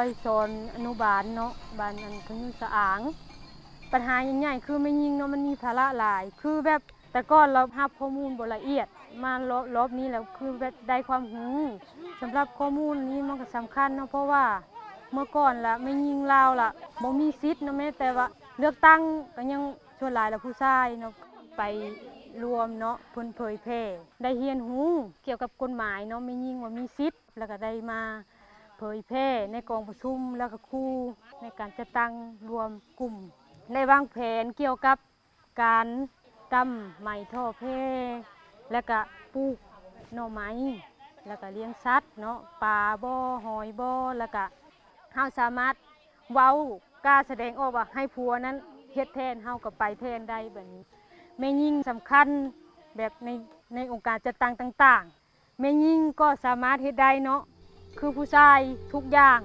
อยสอนอนุบาลเนาะบ้านอันเขาอยู่สะอางปัญหาใหญ่ๆคือไม่ยิงเนาะมันมีภาระหลายคือแบบแต่ก่อนเรารับข้อมูลบ่ละเอียดมารอบนี้แล้วคือแบบได้ความรู้สำหรับข้อมูลนี้มันก็สำคัญเนาะเพราะว่าเมื่อก่อนละไม่ยิงลาวละบ่มีสิทธิ์เนาะแม้แต่ว่าเลือกตั้งก็ยังส่วนหลายแล้วผู้ชายเนาะไปรวมเนาะเพิ่นเผยแพร่ได้เรียนรู้เกี่ยวกับกฎหมายเนาะไม่ยิงว่ามีสิทธิ์แล้วก็ได้มาเผยแพร่ในกองประชุมแล้วก็ครูในการจัดตั้งรวมกลุ่มได้วางแผนเกี่ยวกับการกำไหมท่อแพร่แล้วก็ปลูกหน่อไม้แล้วก็เลี้ยงสัตว์เนาะปลาบ่อหอยบ่อแล้วก็เฮาสามารถเว้ากล้าแสดงออกว่าให้ผัวนั้นเฮ็ดแทนเฮาก็ไปแทนได้แบบนี้แม่ยิ่งสำคัญแบบในองค์การจัดตั้งต่างๆแม่ยิ่งก็สามารถเฮ็ดได้เนาะคือผู้ชายทุกอย่าง